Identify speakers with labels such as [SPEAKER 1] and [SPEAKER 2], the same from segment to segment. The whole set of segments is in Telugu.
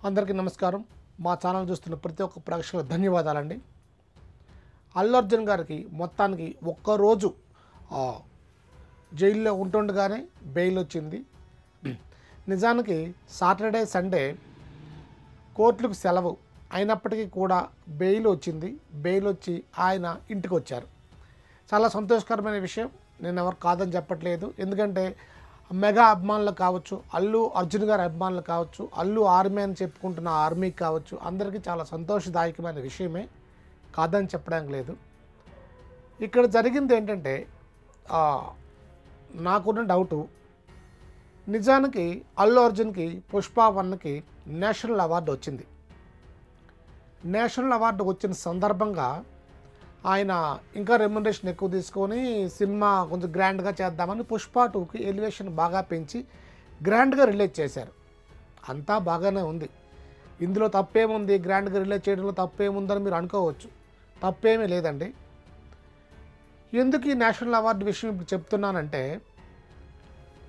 [SPEAKER 1] అందరికీ నమస్కారం. మా ఛానల్ చూస్తున్న ప్రతి ఒక్క ప్రేక్షకులకు ధన్యవాదాలండి. అల్లు అర్జున్ గారికి మొత్తానికి ఒక్కరోజు జైల్లో ఉంటుండగానే బెయిల్ వచ్చింది. నిజానికి సాటర్డే సండే కోర్టులకు సెలవు అయినప్పటికీ కూడా బెయిల్ వచ్చింది. బెయిల్ వచ్చి ఆయన ఇంటికి వచ్చారు. చాలా సంతోషకరమైన విషయం. నేను ఎవరు కాదని చెప్పట్లేదు. ఎందుకంటే మెగా అభిమానులు కావచ్చు, అల్లు అర్జున్ గారి అభిమానులు కావచ్చు, అల్లు ఆర్మీ అని చెప్పుకుంటున్న ఆర్మీ కావచ్చు, అందరికీ చాలా సంతోషదాయకమైన విషయమే, కాదని చెప్పడానికి లేదు. ఇక్కడ జరిగింది ఏంటంటే నాకున్న డౌటు, నిజానికి అల్లు అర్జున్కి పుష్ప 1కి నేషనల్ అవార్డు వచ్చింది. నేషనల్ అవార్డు వచ్చిన సందర్భంగా ఆయన ఇంకా రెమ్యునరేషన్ ఎక్కువ తీసుకొని సినిమా కొంచెం గ్రాండ్గా చేద్దామని పుష్ప 2కి ఎలివేషన్ బాగా పెంచి గ్రాండ్గా రిలీజ్ చేశారు. అంతా బాగానే ఉంది. ఇందులో తప్పేముంది, గ్రాండ్గా రిలీజ్ చేయడంలో తప్పేముందని మీరు అనుకోవచ్చు. తప్పేమీ లేదండి. ఎందుకు ఈ నేషనల్ అవార్డు విషయం ఇప్పుడు చెప్తున్నానంటే,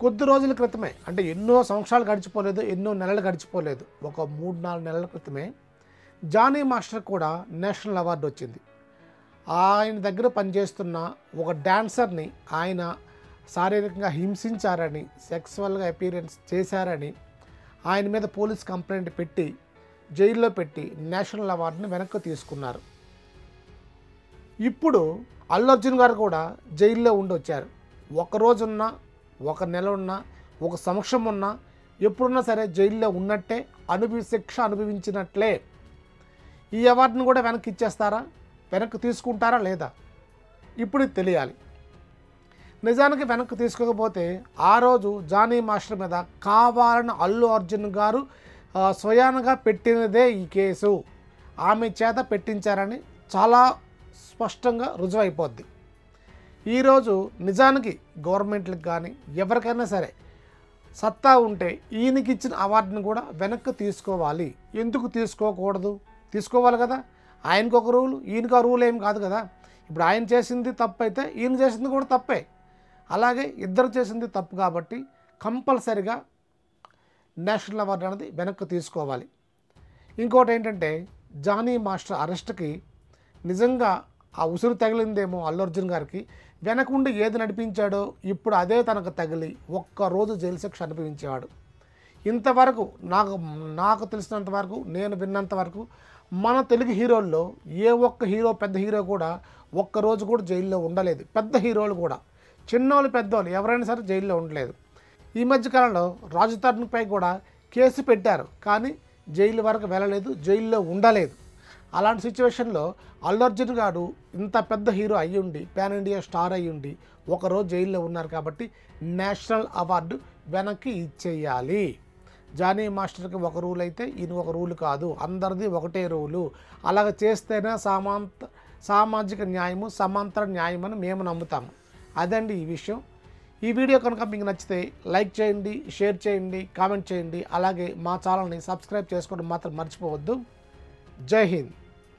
[SPEAKER 1] కొద్ది రోజుల క్రితమే, అంటే ఎన్నో సంవత్సరాలు గడిచిపోలేదు, ఎన్నో నెలలు గడిచిపోలేదు, ఒక 3-4 నెలల క్రితమే జానీ మాస్టర్ కూడా నేషనల్ అవార్డు వచ్చింది. ఆయన దగ్గర పనిచేస్తున్న ఒక డాన్సర్ని ఆయన శారీరకంగా హింసించారని, సెక్సువల్గా అపీరెన్స్ చేశారని ఆయన మీద పోలీస్ కంప్లైంట్ పెట్టి జైల్లో పెట్టి నేషనల్ అవార్డుని వెనక్కి తీసుకున్నారు. ఇప్పుడు అల్లు అర్జున్ గారు కూడా జైల్లో ఉండి వచ్చారు. ఒకరోజున్నా, ఒక నెల ఉన్నా, ఒక సంవత్సరం ఉన్నా, ఎప్పుడున్నా సరే జైల్లో ఉన్నట్టే, శిక్ష అనుభవించినట్లే. ఈ అవార్డుని కూడా వెనక్కి ఇచ్చేస్తారా, వెనక్కి తీసుకుంటారా లేదా, ఇప్పుడు తెలియాలి. నిజానికి వెనక్కి తీసుకోకపోతే ఆ రోజు జానీ మాస్టర్ మీద కావాలని అల్లు అర్జున్ గారు స్వయానగా పెట్టినదే ఈ కేసు, ఆమె చేత పెట్టించారని చాలా స్పష్టంగా రుజువైపోద్ది. ఈరోజు నిజానికి గవర్నమెంట్లకు కానీ ఎవరికైనా సరే సత్తా ఉంటే ఈయనకి ఇచ్చిన అవార్డుని కూడా వెనక్కి తీసుకోవాలి. ఎందుకు తీసుకోకూడదు? తీసుకోవాలి కదా. ఆయనకు ఒక రూల్, ఈయనకు ఆ రూల్ ఏం కాదు కదా. ఇప్పుడు ఆయన చేసింది తప్పు అయితే ఈయన చేసింది కూడా తప్పే. అలాగే ఇద్దరు చేసింది తప్పు కాబట్టి కంపల్సరిగా నేషనల్ అవార్డు అనేది వెనక్కి తీసుకోవాలి. ఇంకోటి ఏంటంటే, జానీ మాస్టర్ అరెస్ట్కి నిజంగా ఆ ఉసురు తగిలిందేమో అల్లు అర్జున్ గారికి. వెనకుండి ఏది నడిపించాడో ఇప్పుడు అదే తనకు తగిలి ఒక్కరోజు జైలు శిక్ష అనుభవించేవాడు. ఇంతవరకు నాకు తెలిసినంత వరకు, నేను విన్నంత వరకు మన తెలుగు హీరోల్లో ఏ ఒక్క హీరో, పెద్ద హీరో కూడా ఒక్కరోజు కూడా జైల్లో ఉండలేదు. పెద్ద హీరోలు కూడా, చిన్నోళ్ళు పెద్దోళ్ళు ఎవరైనా సరే జైల్లో ఉండలేదు. ఈ మధ్యకాలంలో రాజు తరుణ్పై కూడా కేసు పెట్టారు, కానీ జైలు వరకు వెళ్ళలేదు, జైల్లో ఉండలేదు. అలాంటి సిచ్యువేషన్లో అల్లు అర్జున్ గారు ఇంత పెద్ద హీరో అయ్యుండి, పాన్ ఇండియా స్టార్ అయ్యుండి ఒకరోజు జైల్లో ఉన్నారు కాబట్టి నేషనల్ అవార్డు వెనక్కి ఇచ్చేయాలి. జానీ మాస్టర్కి ఒక రూల్ అయితే ఈయన ఒక రూల్ కాదు, అందరిది ఒకటే రూలు. అలాగ చేస్తేనే సామాజిక న్యాయము, సమాంతర న్యాయం అని మేము నమ్ముతాము. అదండి ఈ విషయం. ఈ వీడియో కనుక మీకు నచ్చితే లైక్ చేయండి, షేర్ చేయండి, కామెంట్ చేయండి. అలాగే మా ఛానల్ని సబ్స్క్రైబ్ చేసుకోవడం మాత్రం మర్చిపోవద్దు. జై హింద్.